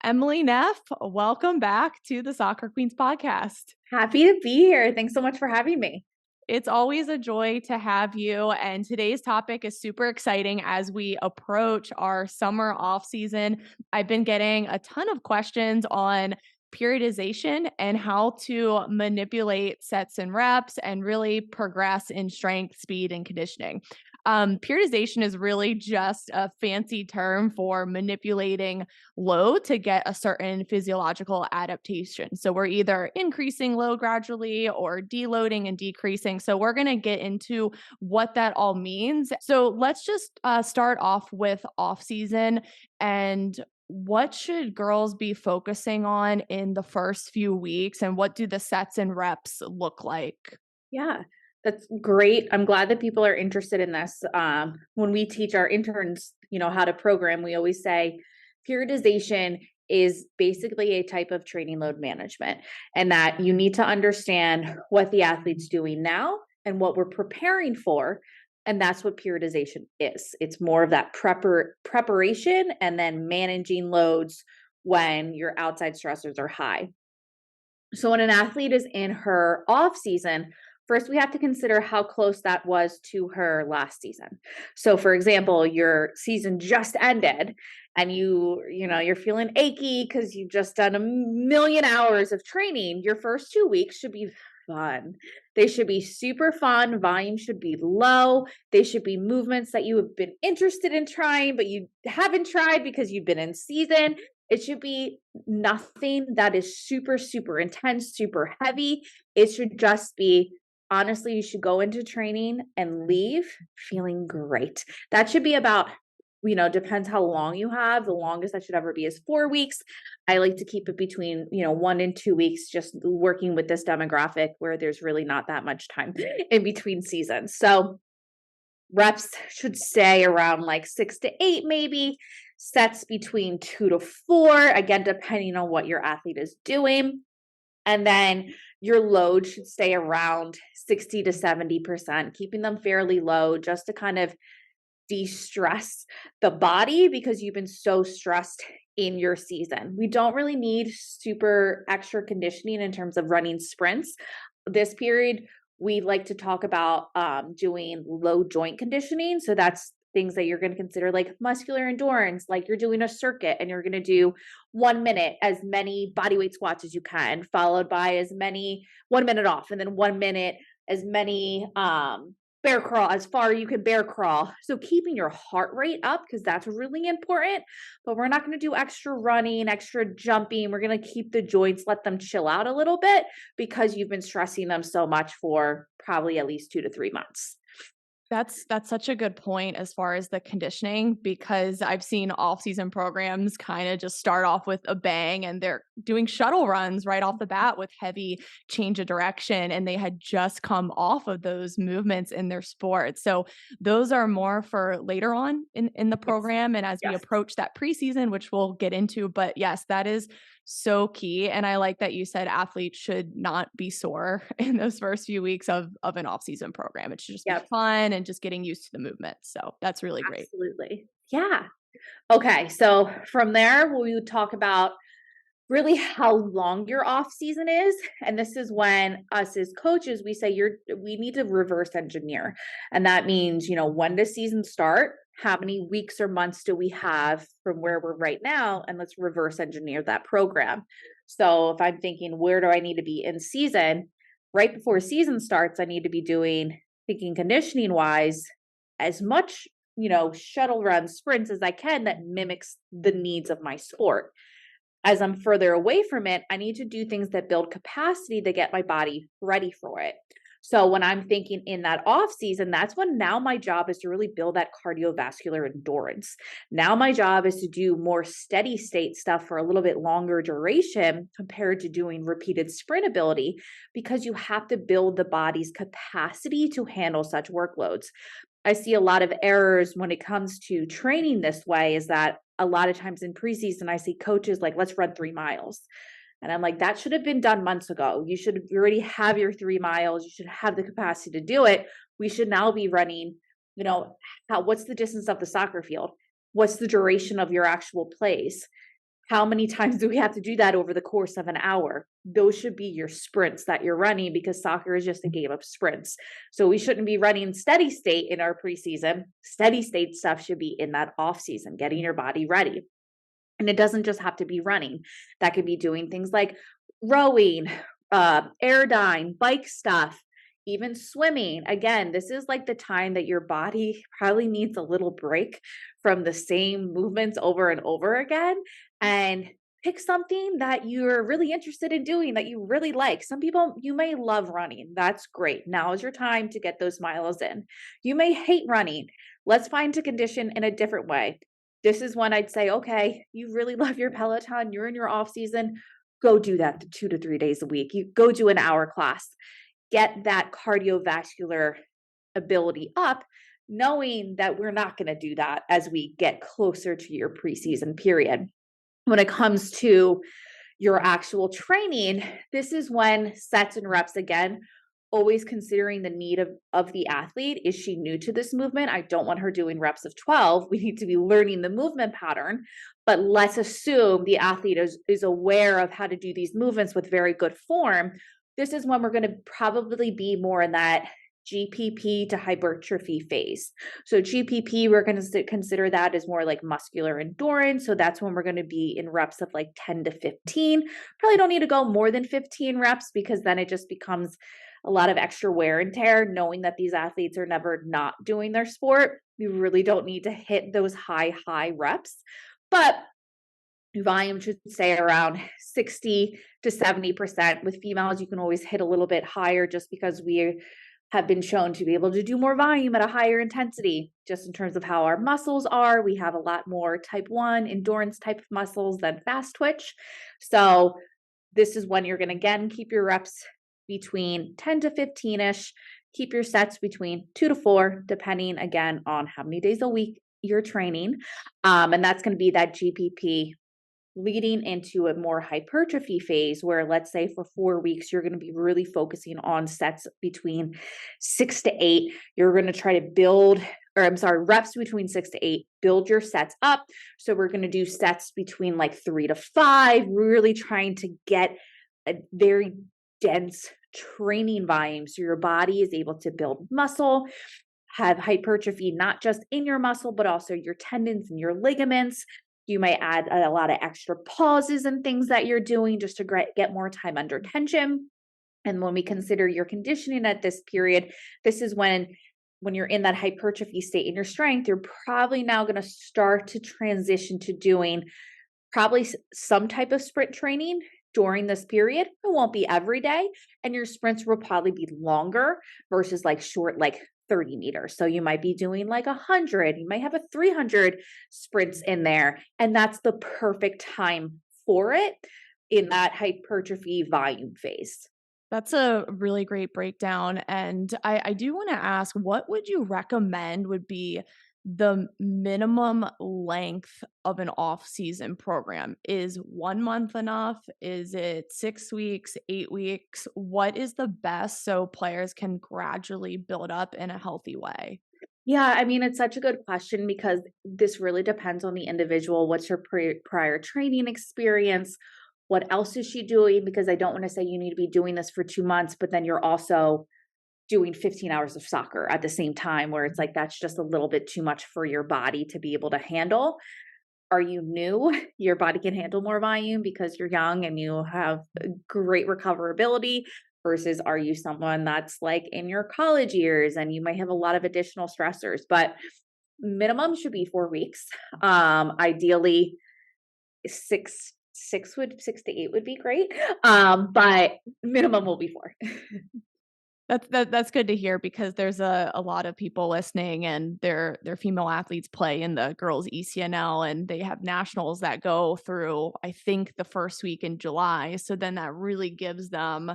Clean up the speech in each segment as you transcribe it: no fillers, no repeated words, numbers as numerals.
Emily Neff, welcome back to the Soccer Queens podcast. Happy to be here. Thanks so much for having me. It's always a joy to have you. And today's topic is super exciting as we approach our summer off season. I've been getting a ton of questions on periodization and how to manipulate sets and reps and really progress in strength, speed, and conditioning. Periodization is really just a fancy term for manipulating load to get a certain physiological adaptation. So we're either increasing load gradually or deloading and decreasing. So we're going to get into what that all means. So let's just start off with off season and what should girls be focusing on in the first few weeks and what do the sets and reps look like? Yeah, that's great. I'm glad that people are interested in this. When we teach our interns, how to program, we always say periodization is basically a type of training load management, and that you need to understand what the athlete's doing now and what we're preparing for. And that's what periodization is. It's more of that preparation and then managing loads when your outside stressors are high. So when an athlete is in her off season, first we have to consider how close that was to her last season. So for example, your season just ended and you're feeling achy because you've just done a million hours of training. Your first 2 weeks should be fun. They should be super fun. Volume should be low. They should be movements that you have been interested in trying, but you haven't tried because you've been in season. It should be nothing that is super, super intense, super heavy. It should just be, honestly, you should go into training and leave feeling great. That should be about, depends how long you have. The longest that should ever be is 4 weeks. I like to keep it between, 1 and 2 weeks, just working with this demographic where there's really not that much time in between seasons. So reps should stay around like 6 to 8, maybe. Sets between 2 to 4, again, depending on what your athlete is doing. And then your load should stay around 60 to 70%, keeping them fairly low just to kind of de-stress the body because you've been so stressed in your season. We don't really need super extra conditioning in terms of running sprints. This period, we like to talk about doing low joint conditioning. So that's things that you're going to consider like muscular endurance, like you're doing a circuit and you're going to do 1 minute, as many bodyweight squats as you can, followed by as many 1 minute off, and then 1 minute, as many bear crawl, as far you can bear crawl. So keeping your heart rate up, because that's really important, but we're not going to do extra running, extra jumping. We're going to keep the joints, let them chill out a little bit because you've been stressing them so much for probably at least 2 to 3 months. That's such a good point as far as the conditioning, because I've seen off-season programs kind of just start off with a bang and they're doing shuttle runs right off the bat with heavy change of direction, and they had just come off of those movements in their sport. So those are more for later on in the program and as we approach that preseason, which we'll get into. But yes, that is so key. And I like that you said athletes should not be sore in those first few weeks of an off-season program. It should just be fun and just getting used to the movement. So that's really great. Absolutely. Yeah. Okay. So from there, we would talk about really how long your off season is. And this is when us as coaches, we say we need to reverse engineer. And that means, when does season start? How many weeks or months do we have from where we're right now? And let's reverse engineer that program. So if I'm thinking, where do I need to be in season? Right before season starts, I need to be thinking conditioning wise, as much, shuttle run sprints as I can that mimics the needs of my sport. As I'm further away from it, I need to do things that build capacity to get my body ready for it. So when I'm thinking in that off season, that's when now my job is to really build that cardiovascular endurance. Now my job is to do more steady state stuff for a little bit longer duration compared to doing repeated sprint ability, because you have to build the body's capacity to handle such workloads. I see a lot of errors when it comes to training this way, is that a lot of times in preseason, I see coaches like, let's run 3 miles. And I'm like, that should have been done months ago. You should already have your 3 miles. You should have the capacity to do it. We should now be running, what's the distance of the soccer field? What's the duration of your actual plays? How many times do we have to do that over the course of an hour? Those should be your sprints that you're running, because soccer is just a game of sprints. So we shouldn't be running steady state in our preseason. Steady state stuff should be in that off season, getting your body ready. And it doesn't just have to be running. That could be doing things like rowing, airdyne, bike stuff, even swimming. Again, this is like the time that your body probably needs a little break from the same movements over and over again. And pick something that you're really interested in doing, that you really like. Some people, you may love running. That's great. Now is your time to get those miles in. You may hate running. Let's find a condition in a different way. This is when I'd say, okay, you really love your Peloton, you're in your off season, go do that 2 to 3 days a week. You go do an hour class. Get that cardiovascular ability up, knowing that we're not going to do that as we get closer to your preseason period. When it comes to your actual training, this is when sets and reps, again, always considering the need of the athlete. Is she new to this movement? I don't want her doing reps of 12. We need to be learning the movement pattern, but let's assume the athlete is aware of how to do these movements with very good form. This is when we're going to probably be more in that GPP to hypertrophy phase. So GPP, we're going to consider that as more like muscular endurance. So that's when we're going to be in reps of like 10 to 15. Probably don't need to go more than 15 reps, because then it just becomes a lot of extra wear and tear, knowing that these athletes are never not doing their sport. You really don't need to hit those high reps, but volume should stay around 60 to 70%. With females, you can always hit a little bit higher, just because we have been shown to be able to do more volume at a higher intensity, just in terms of how our muscles are. We have a lot more type 1 endurance type of muscles than fast twitch. So this is when you're going to, again, keep your reps between 10 to 15-ish, keep your sets between 2 to 4, depending, again, on how many days a week you're training. And that's going to be that GPP leading into a more hypertrophy phase, where, let's say, for 4 weeks, you're going to be really focusing on sets between 6 to 8. You're going to try to reps between 6 to 8, build your sets up. So we're going to do sets between like 3 to 5, really trying to get a very dense training volume, so your body is able to build muscle, have hypertrophy, not just in your muscle, but also your tendons and your ligaments. You might add a lot of extra pauses and things that you're doing just to get more time under tension. And when we consider your conditioning at this period, this is when you're in that hypertrophy state in your strength, you're probably now going to start to transition to doing probably some type of sprint training during this period. It won't be every day, and your sprints will probably be longer versus like short, like 30 meters. So you might be doing like 100, you might have a 300 sprints in there. And that's the perfect time for it in that hypertrophy volume phase. That's a really great breakdown. And I do want to ask, what would you recommend would be the minimum length of an off-season program? Is 1 month enough? Is it 6 weeks, 8 weeks? What is the best so players can gradually build up in a healthy way? Yeah, I mean, it's such a good question, because this really depends on the individual. What's her prior training experience? What else is she doing? Because I don't want to say you need to be doing this for 2 months, but then you're also doing 15 hours of soccer at the same time, where it's like, that's just a little bit too much for your body to be able to handle. Are you new? Your body can handle more volume because you're young and you have great recoverability, versus are you someone that's like in your college years and you might have a lot of additional stressors? But minimum should be 4 weeks. Ideally 6 to 8 would be great. But minimum will be 4. That's good to hear, because there's a lot of people listening, and their female athletes play in the girls ECNL, and they have nationals that go through, I think, the first week in July. So then that really gives them,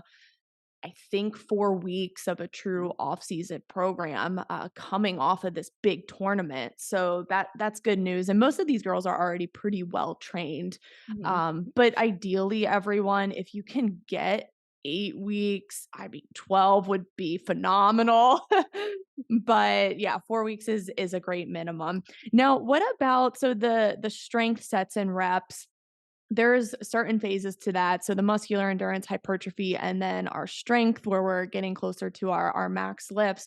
I think, 4 weeks of a true off-season program coming off of this big tournament. So that's good news. And most of these girls are already pretty well trained. But ideally, everyone, if you can get 8 weeks, I mean, 12 would be phenomenal. But yeah, 4 weeks is a great minimum. Now, what about, so the strength sets and reps? there's certain phases to that. So the muscular endurance, hypertrophy, and then our strength where we're getting closer to our max lifts.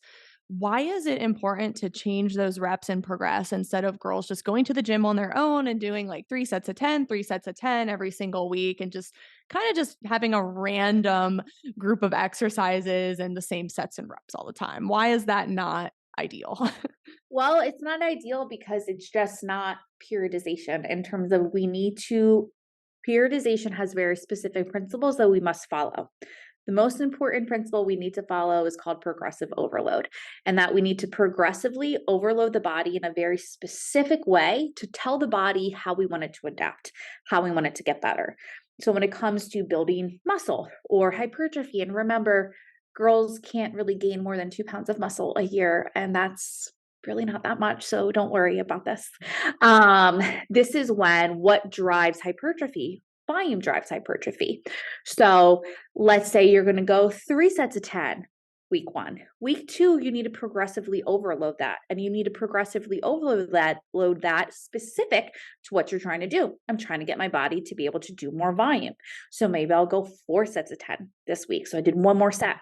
Why is it important to change those reps and progress instead of girls just going to the gym on their own and doing like 3 sets of 10, 3 sets of 10 every single week and just kind of just having a random group of exercises and the same sets and reps all the time? Why is that not ideal? Well, it's not ideal because it's just not periodization in terms of periodization has very specific principles that we must follow. The most important principle we need to follow is called progressive overload, and that we need to progressively overload the body in a very specific way to tell the body how we want it to adapt, how we want it to get better. So when it comes to building muscle or hypertrophy, and remember, girls can't really gain more than 2 pounds of muscle a year, and that's really not that much. So don't worry about this. This is when what drives hypertrophy? Volume drives hypertrophy. So let's say you're going to go 3 sets of 10 week 1. Week 2, you need to progressively overload that. And you need to progressively overload that specific to what you're trying to do. I'm trying to get my body to be able to do more volume. So maybe I'll go 4 sets of 10 this week. So I did one more set.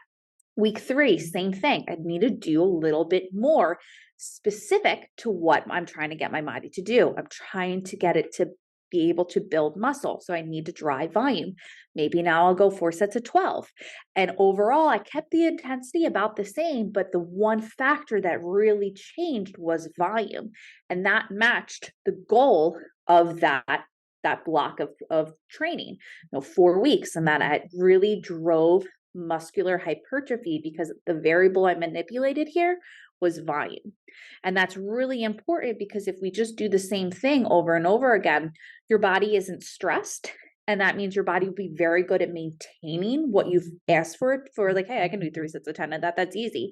Week 3, same thing. I need to do a little bit more specific to what I'm trying to get my body to do. I'm trying to get it to be able to build muscle. So I need to drive volume. Maybe now I'll go 4 sets of 12. And overall, I kept the intensity about the same, but the one factor that really changed was volume. And that matched the goal of that block of training, 4 weeks. And that I really drove muscular hypertrophy because the variable I manipulated here was volume. And that's really important because if we just do the same thing over and over again, your body isn't stressed. And that means your body will be very good at maintaining what you've asked for like, hey, I can do 3 sets of 10 and that's easy.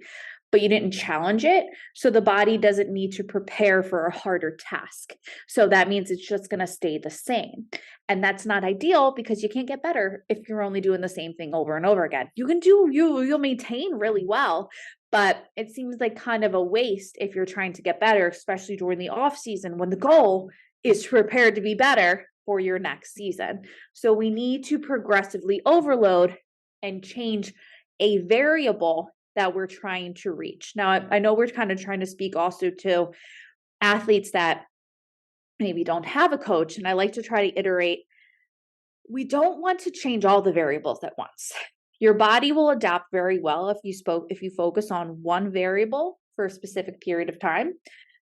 But you didn't challenge it. So the body doesn't need to prepare for a harder task. So that means it's just going to stay the same. And that's not ideal because you can't get better if you're only doing the same thing over and over again. You'll maintain really well, but it seems like kind of a waste if you're trying to get better, especially during the off season when the goal is to prepare to be better for your next season. So we need to progressively overload and change a variable that we're trying to reach. Now, I know we're kind of trying to speak also to athletes that maybe don't have a coach, and I like to try to iterate. We don't want to change all the variables at once. Your body will adapt very well if you focus on one variable for a specific period of time.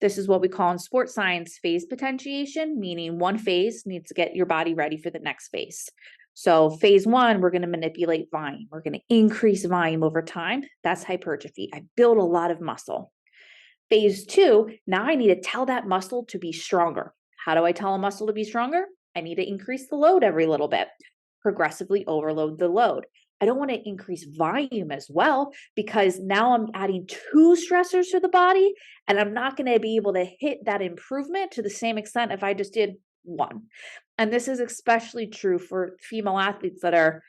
This is what we call in sports science phase potentiation, meaning one phase needs to get your body ready for the next phase. So phase 1, we're going to manipulate volume. We're going to increase volume over time. That's hypertrophy. I build a lot of muscle. Phase 2, now I need to tell that muscle to be stronger. How do I tell a muscle to be stronger? I need to increase the load every little bit, progressively overload the load. I don't want to increase volume as well because now I'm adding 2 stressors to the body and I'm not going to be able to hit that improvement to the same extent if I just did 1. And this is especially true for female athletes that are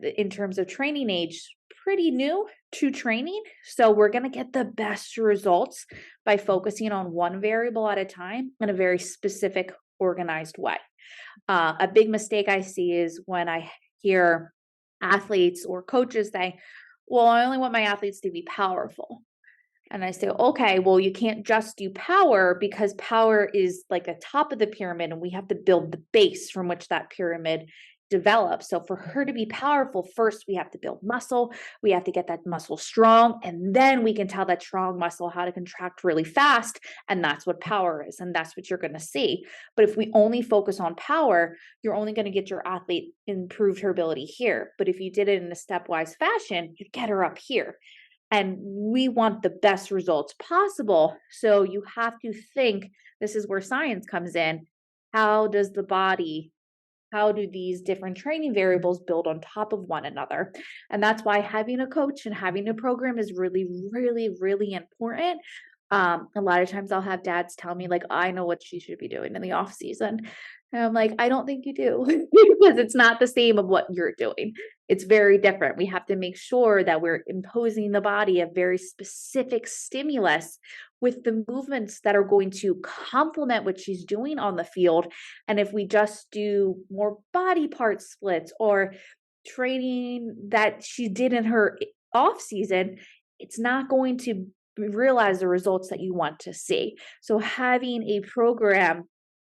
in terms of training age, pretty new to training. So we're going to get the best results by focusing on one variable at a time in a very specific, organized way. A big mistake I see is when I hear athletes or coaches say, well, I only want my athletes to be powerful. And I say, okay, well, you can't just do power because power is like the top of the pyramid and we have to build the base from which that pyramid develops. So for her to be powerful, first we have to build muscle. We have to get that muscle strong. And then we can tell that strong muscle how to contract really fast. And that's what power is. And that's what you're going to see. But if we only focus on power, you're only going to get your athlete improve her ability here. But if you did it in a stepwise fashion, you'd get her up here. And we want the best results possible. So you have to think, this is where science comes in. How do these different training variables build on top of one another? And that's why having a coach and having a program is really, really, really important. A lot of times I'll have dads tell me like, I know what she should be doing in the off season. And I'm like, I don't think you do because it's not the same of what you're doing. It's very different. We have to make sure that we're imposing the body a very specific stimulus with the movements that are going to complement what she's doing on the field. And if we just do more body part splits or training that she did in her off season, it's not going to realize the results that you want to see. So having a program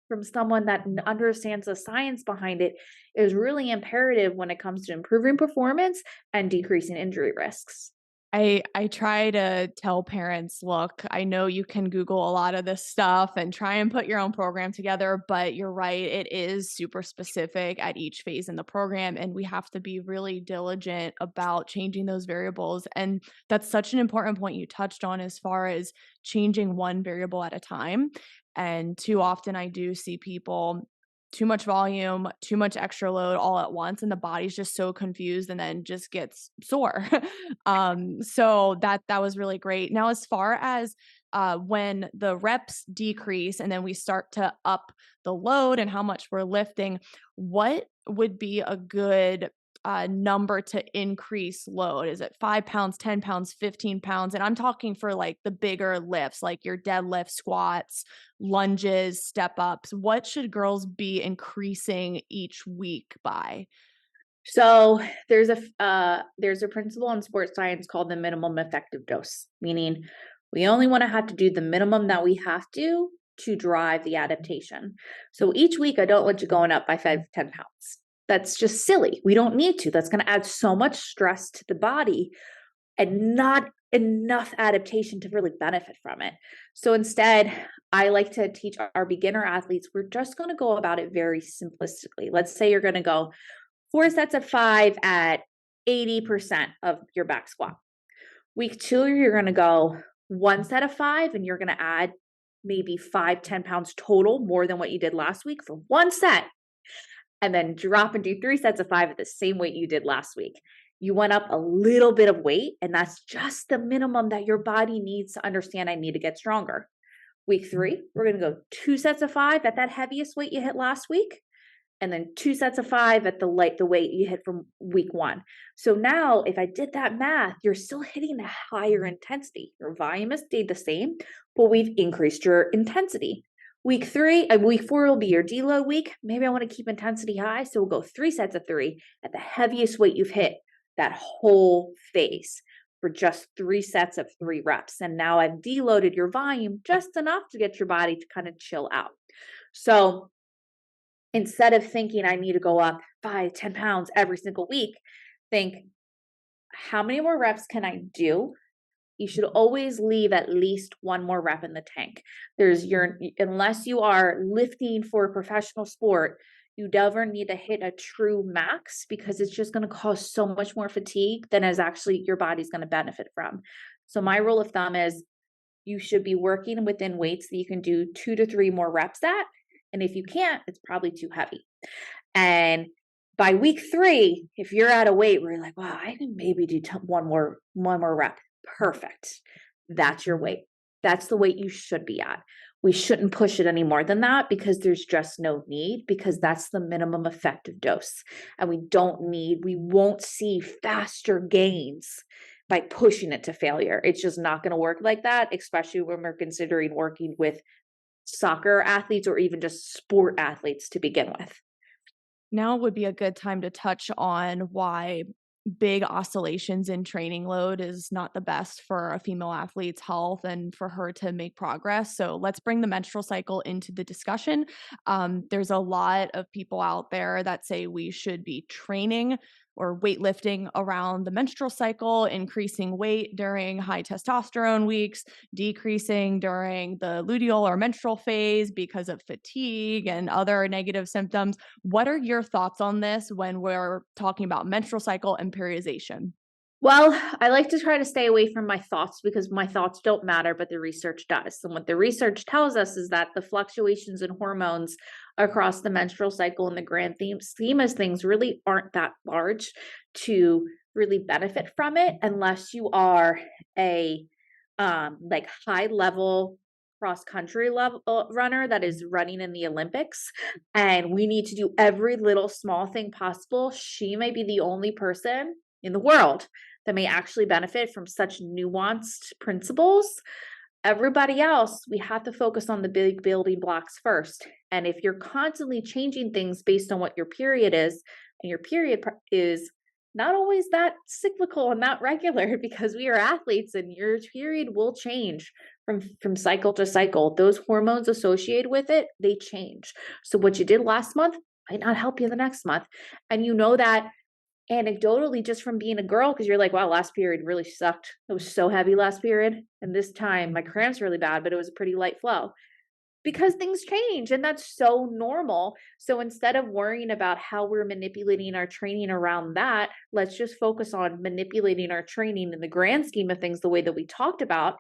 from someone that understands the science behind it is really imperative when it comes to improving performance and decreasing injury risks. I try to tell parents, look, I know you can Google a lot of this stuff and try and put your own program together, but you're right, it is super specific at each phase in the program, and we have to be really diligent about changing those variables. And that's such an important point you touched on as far as changing one variable at a time. And too often I do see people too much volume, too much extra load all at once, and the body's just so confused and then just gets sore. So that was really great. Now, as far as when the reps decrease and then we start to up the load and how much we're lifting, what would be a good number to increase load? Is it 5 pounds, 10 pounds, 15 pounds? And I'm talking for like the bigger lifts, like your deadlift, squats, lunges, step ups. What should girls be increasing each week by? So there's a principle in sports science called the minimum effective dose, meaning we only want to have to do the minimum that we have to drive the adaptation. So each week, I don't want you going up by 5 to 10 pounds. That's just silly. We don't need to. That's going to add so much stress to the body and not enough adaptation to really benefit from it. So instead, I like to teach our beginner athletes, we're just going to go about it very simplistically. Let's say you're going to go 4 sets of 5 at 80% of your back squat. Week 2, you're going to go 1 set of 5 and you're going to add maybe 5-10 pounds total more than what you did last week for one set. And then drop and do 3 sets of 5 at the same weight you did last week. You went up a little bit of weight, and that's just the minimum that your body needs to understand I need to get stronger. Week 3, we're going to go 2 sets of 5 at that heaviest weight you hit last week, and then 2 sets of 5 at the weight you hit from week 1. So now if I did that math, you're still hitting a higher intensity. Your volume has stayed the same, but we've increased your intensity. Week 4 will be your deload week. Maybe I want to keep intensity high, so we'll go 3 sets of 3 at the heaviest weight you've hit that whole phase for just 3 sets of 3 reps. And now I've deloaded your volume just enough to get your body to kind of chill out. So instead of thinking I need to go up 5-10 pounds every single week, think how many more reps can I do? You should always leave at least one more rep in the tank. Unless you are lifting for a professional sport, you never need to hit a true max because it's just going to cause so much more fatigue than is actually your body's going to benefit from. So my rule of thumb is you should be working within weights that you can do 2 to 3 more reps at. And if you can't, it's probably too heavy. And by week 3, if you're at a weight where you're like, wow, I can maybe do one more rep. Perfect. That's your weight. That's the weight you should be at. We shouldn't push it any more than that because there's just no need, because that's the minimum effective dose. And we won't see faster gains by pushing it to failure. It's just not going to work like that, especially when we're considering working with soccer athletes or even just sport athletes to begin with. Now would be a good time to touch on why big oscillations in training load is not the best for a female athlete's health and for her to make progress. So let's bring the menstrual cycle into the discussion. There's a lot of people out there that say we should be training or weightlifting around the menstrual cycle, increasing weight during high testosterone weeks, decreasing during the luteal or menstrual phase because of fatigue and other negative symptoms. What are your thoughts on this when we're talking about menstrual cycle and periodization? Well, I like to try to stay away from my thoughts because my thoughts don't matter, but the research does. And what the research tells us is that the fluctuations in hormones across the menstrual cycle and the grand scheme of things really aren't that large to really benefit from it unless you are a like high level cross country level runner that is running in the Olympics, and we need to do every little small thing possible. She may be the only person in the world that may actually benefit from such nuanced principles. Everybody else, we have to focus on the big building blocks first. And if you're constantly changing things based on what your period is, and your period is not always that cyclical and not regular, because we are athletes and your period will change from cycle to cycle. Those hormones associated with it, they change. So what you did last month might not help you the next month. And you know that anecdotally just from being a girl, because you're like, wow, last period really sucked. It was so heavy last period. And this time my cramps really bad, but it was a pretty light flow, because things change and that's so normal. So instead of worrying about how we're manipulating our training around that, let's just focus on manipulating our training in the grand scheme of things the way that we talked about.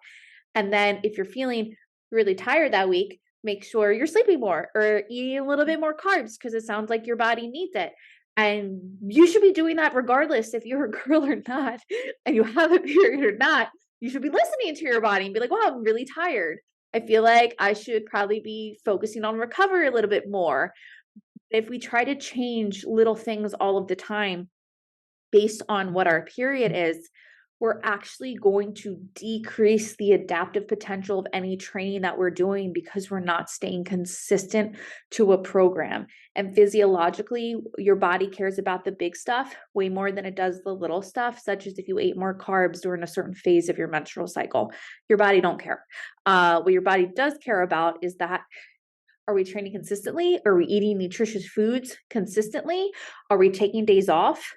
And then if you're feeling really tired that week, make sure you're sleeping more or eating a little bit more carbs, because it sounds like your body needs it. And you should be doing that regardless if you're a girl or not, and you have a period or not. You should be listening to your body and be like, wow, I'm really tired. I feel like I should probably be focusing on recovery a little bit more. If we try to change little things all of the time based on what our period is, we're actually going to decrease the adaptive potential of any training that we're doing, because we're not staying consistent to a program. And physiologically, your body cares about the big stuff way more than it does the little stuff, such as if you ate more carbs during a certain phase of your menstrual cycle. Your body don't care. What your body does care about is that, are we training consistently? Are we eating nutritious foods consistently? Are we taking days off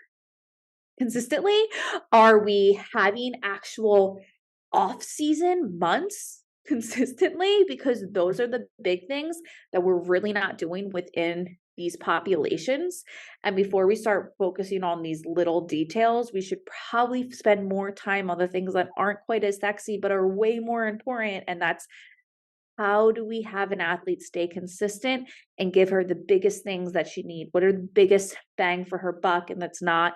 consistently? Are we having actual off-season months consistently? Because those are the big things that we're really not doing within these populations. And before we start focusing on these little details, we should probably spend more time on the things that aren't quite as sexy, but are way more important. And that's, how do we have an athlete stay consistent and give her the biggest things that she needs? What are the biggest bang for her buck? And that's not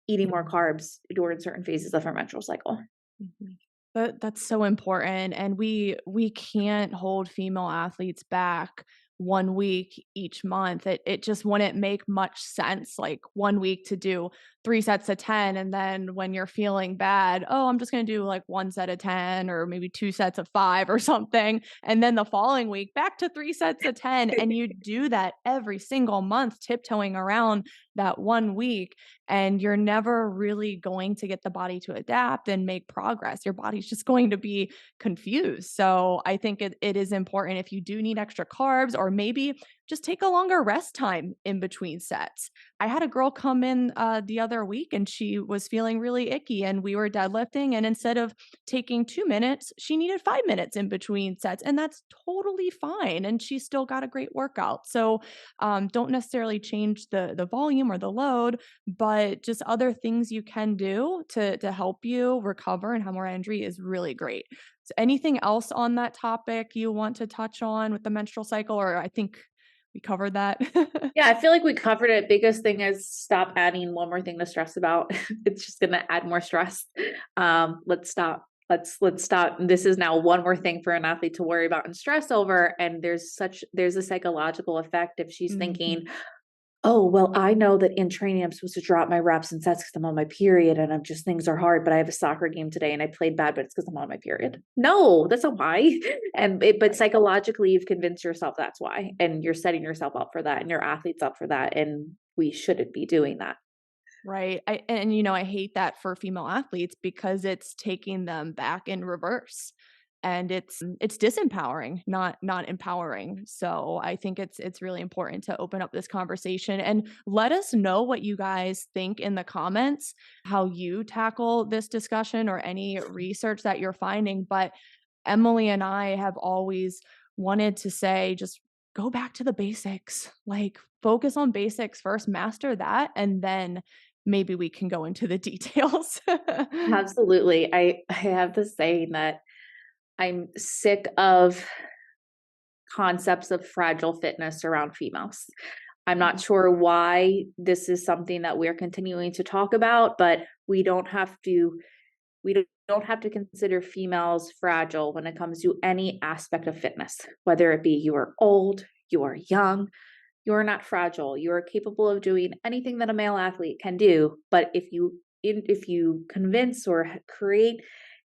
eating more carbs during certain phases of her menstrual cycle. Mhm. That's so important, and we can't hold female athletes back 1 week each month. It just wouldn't make much sense, like, 1 week to do 3 sets of 10, and then when you're feeling bad, "Oh, I'm just gonna do, like, 1 set of 10 or maybe 2 sets of 5 or something," and then the following week, back to 3 sets of 10, and you do that every single month, tiptoeing around that 1 week, and you're never really going to get the body to adapt and make progress. Your body's just going to be confused. So I think it is important, if you do need extra carbs, or maybe just take a longer rest time in between sets. I had a girl come in the other week and she was feeling really icky, and we were deadlifting, and instead of taking 2 minutes, she needed 5 minutes in between sets, and that's totally fine. And she still got a great workout. So don't necessarily change the volume or the load, but just other things you can do to help you recover and have more energy is really great. So anything else on that topic you want to touch on with the menstrual cycle, or I think we covered that? Yeah, I feel like we covered it. Biggest thing is stop adding one more thing to stress about. It's just gonna add more stress. Let's stop. Let's stop. This is now one more thing for an athlete to worry about and stress over. And there's a psychological effect if she's Mhm. thinking, oh, well, I know that in training I'm supposed to drop my reps and sets because I'm on my period and I'm just, things are hard, but I have a soccer game today and I played bad, but it's because I'm on my period. No, that's not why. But psychologically, you've convinced yourself that's why, and you're setting yourself up for that, and your athletes up for that, and we shouldn't be doing that. Right. I hate that for female athletes, because it's taking them back in reverse. And it's disempowering, not empowering. So I think it's really important to open up this conversation and let us know what you guys think in the comments, how you tackle this discussion or any research that you're finding. But Emily and I have always wanted to say, just go back to the basics. Like, focus on basics first, master that, and then maybe we can go into the details. Absolutely. I have this saying that I'm sick of concepts of fragile fitness around females. I'm not sure why this is something that we're continuing to talk about, but we don't have to consider females fragile when it comes to any aspect of fitness, whether it be you are old, you are young, you are not fragile. You are capable of doing anything that a male athlete can do, but if you convince or create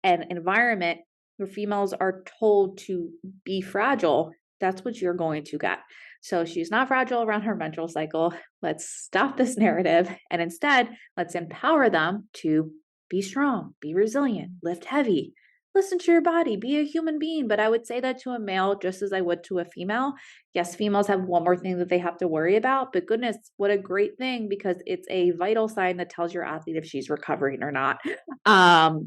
an environment where females are told to be fragile, that's what you're going to get. So she's not fragile around her menstrual cycle. Let's stop this narrative. And instead, let's empower them to be strong, be resilient, lift heavy, listen to your body, be a human being. But I would say that to a male just as I would to a female. Yes, females have one more thing that they have to worry about, but goodness, what a great thing, because it's a vital sign that tells your athlete if she's recovering or not.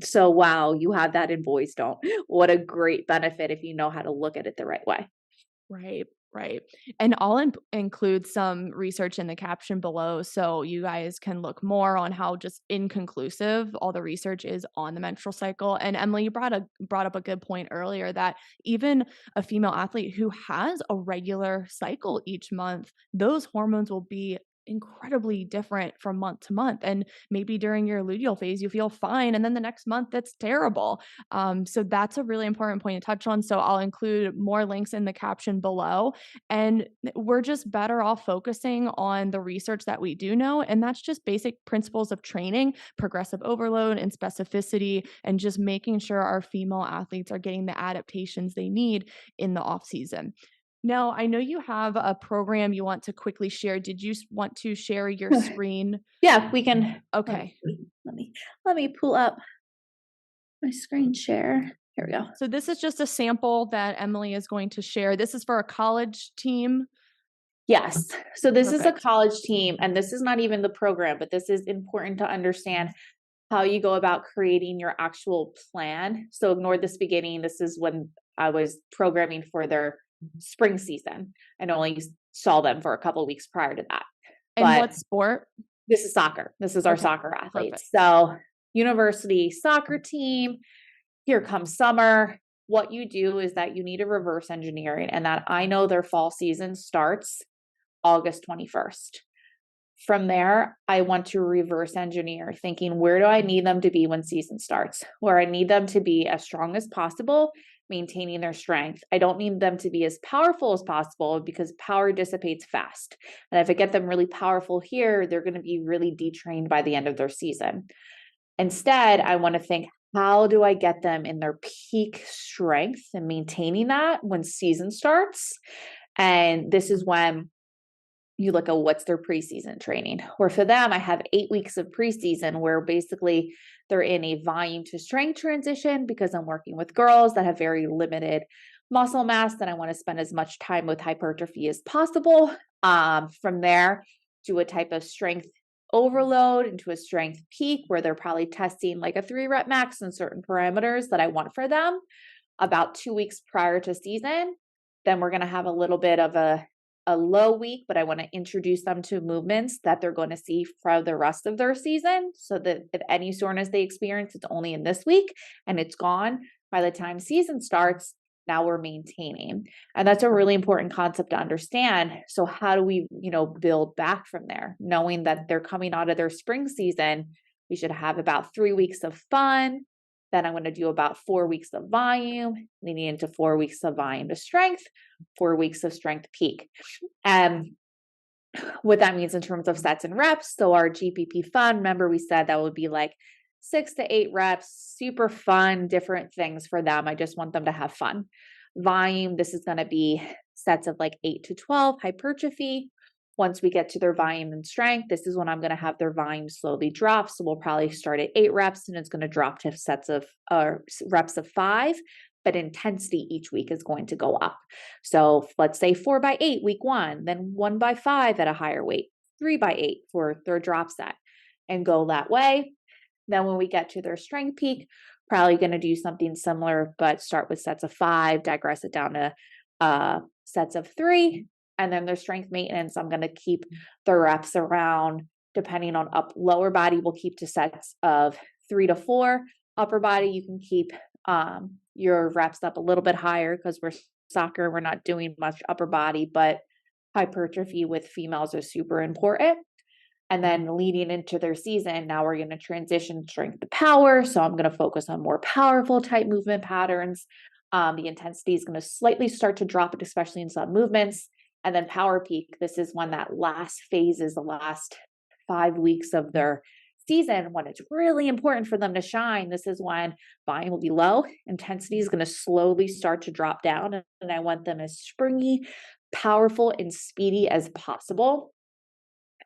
So wow, you have that and boys don't. What a great benefit if you know how to look at it the right way. Right, right. And I'll include some research in the caption below so you guys can look more on how just inconclusive all the research is on the menstrual cycle. And Emily, you brought up a good point earlier that even a female athlete who has a regular cycle each month, those hormones will be incredibly different from month to month. And maybe during your luteal phase, you feel fine. And then the next month, that's terrible. So that's a really important point to touch on. So I'll include more links in the caption below. And we're just better off focusing on the research that we do know. And that's just basic principles of training, progressive overload and specificity, and just making sure our female athletes are getting the adaptations they need in the off season. Now, I know you have a program you want to quickly share. Did you want to share your screen? Yeah, we can. Okay. Let me pull up my screen share. Here we go. So this is just a sample that Emily is going to share. This is for a college team. Yes. So this is a Perfect. college team, and this is not even the program, but this is important to understand how you go about creating your actual plan. So ignore this beginning. This is when I was programming for their spring season and only saw them for a couple of weeks prior to that. And But what sport? this is soccer. This is our Okay, soccer athletes. perfect. So university soccer team, here comes summer. What you do is that you need a reverse engineering, and that I know their fall season starts August 21st. From there, I want to reverse engineer, thinking, where do I need them to be when season starts? Where I need them to be as strong as possible, maintaining their strength. I don't need them to be as powerful as possible because power dissipates fast. And if I get them really powerful here, they're going to be really detrained by the end of their season. Instead, I want to think, how do I get them in their peak strength and maintaining that when season starts? And this is when you look at what's their preseason training. Or for them, I have 8 weeks of preseason where basically they're in a volume to strength transition because I'm working with girls that have very limited muscle mass, that I want to spend as much time with hypertrophy as possible. From there, do a type of strength overload into a strength peak where they're probably testing like a 3-rep max in certain parameters that I want for them about 2 weeks prior to season. Then we're going to have a little bit of a low week, but I want to introduce them to movements that they're going to see for the rest of their season, so that if any soreness they experience, it's only in this week and it's gone by the time season starts. Now we're maintaining. And that's a really important concept to understand. So how do we, build back from there, knowing that they're coming out of their spring season? We should have about 3 weeks of fun. Then I'm going to do about 4 weeks of volume, leading into 4 weeks of volume to strength, 4 weeks of strength peak. And what that means in terms of sets and reps. So our GPP fun, remember we said that would be like 6 to 8 reps, super fun, different things for them. I just want them to have fun. Volume, this is going to be sets of like 8 to 12 hypertrophy. Once we get to their volume and strength, this is when I'm going to have their volume slowly drop. So we'll probably start at 8 reps and it's going to drop to sets of reps of 5, but intensity each week is going to go up. So let's say 4 by 8 week 1, then 1 by 5 at a higher weight, 3 by 8 for their drop set, and go that way. Then when we get to their strength peak, probably going to do something similar, but start with sets of 5, digress it down to sets of 3. And then their strength maintenance, I'm going to keep the reps around, depending on lower body, we'll keep to sets of 3 to 4. Upper body, you can keep your reps up a little bit higher because we're soccer, we're not doing much upper body, but hypertrophy with females is super important. And then leading into their season, now we're going to transition strength to power. So I'm going to focus on more powerful type movement patterns. The intensity is going to slightly start to drop, especially in some movements. And then power peak, this is when that last phase is the last 5 weeks of their season, when it's really important for them to shine, this is when volume will be low, intensity is going to slowly start to drop down, and I want them as springy, powerful, and speedy as possible.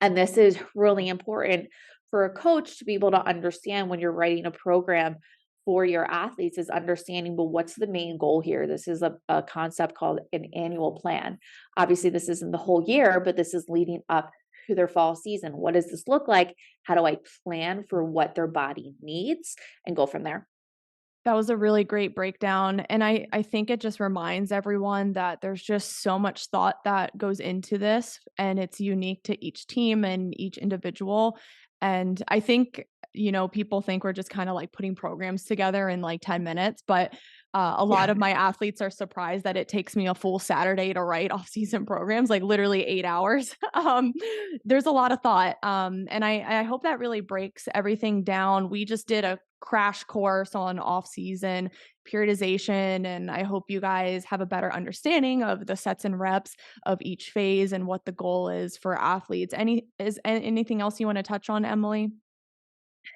And this is really important for a coach to be able to understand when you're writing a program for your athletes, is understanding, well, what's the main goal here? This is a concept called an annual plan. Obviously, this isn't the whole year, but this is leading up to their fall season. What does this look like? How do I plan for what their body needs and go from there? That was a really great breakdown, and I think it just reminds everyone that there's just so much thought that goes into this, and it's unique to each team and each individual, and I think, people think we're just kinda, like, putting programs together in, like, 10 minutes, but, a lot Yeah. of my athletes are surprised that it takes me a full Saturday to write off-season programs, like, literally 8 hours. There's a lot of thought, and I hope that really breaks everything down. We just did a crash course on off-season periodization, and I hope you guys have a better understanding of the sets and reps of each phase and what the goal is for athletes. Anything else you wanna touch on, Emily?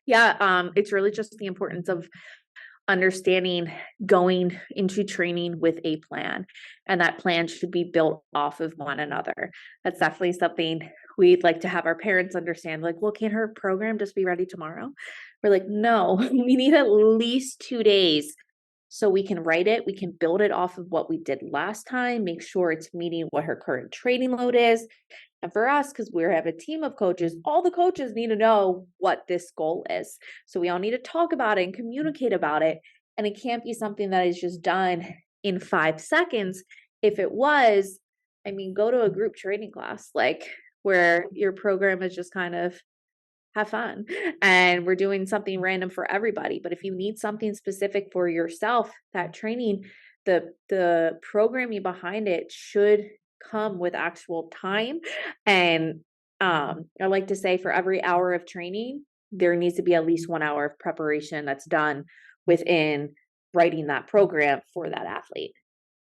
Yeah, it's really just the importance of understanding going into training with a plan, and that plan should be built off of one another. That's definitely something we'd like to have our parents understand. Like, well, can her program just be ready tomorrow? We're like, no, we need at least 2 days so we can write it. We can build it off of what we did last time, make sure it's meeting what her current training load is. And for us, because we have a team of coaches, all the coaches need to know what this goal is. So we all need to talk about it and communicate about it. And it can't be something that is just done in 5 seconds. If it was, I mean, go to a group training class, like where your program is just kind of have fun and we're doing something random for everybody. But if you need something specific for yourself, that training, the programming behind it should come with actual time. And I like to say, for every hour of training, there needs to be at least 1 hour of preparation that's done within writing that program for that athlete.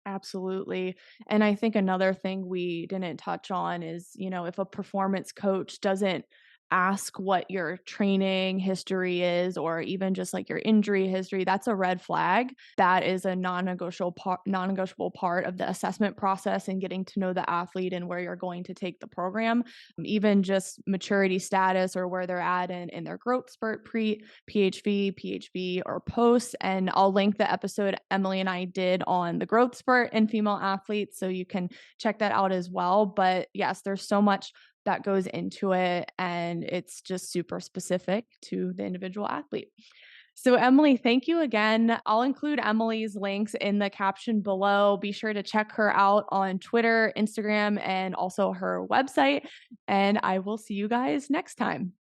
Absolutely. And I think another thing we didn't touch on is, if a performance coach doesn't ask what your training history is, or even just like your injury history, that's a red flag. That is a non-negotiable part of the assessment process and getting to know the athlete and where you're going to take the program. Even just maturity status or where they're at in their growth spurt, pre PHV, PHB, or post. And I'll link the episode Emily and I did on the growth spurt in female athletes, so you can check that out as well. But yes, there's so much that goes into it, and it's just super specific to the individual athlete. So, Emily, thank you again. I'll include Emily's links in the caption below. Be sure to check her out on Twitter, Instagram, and also her website. And I will see you guys next time.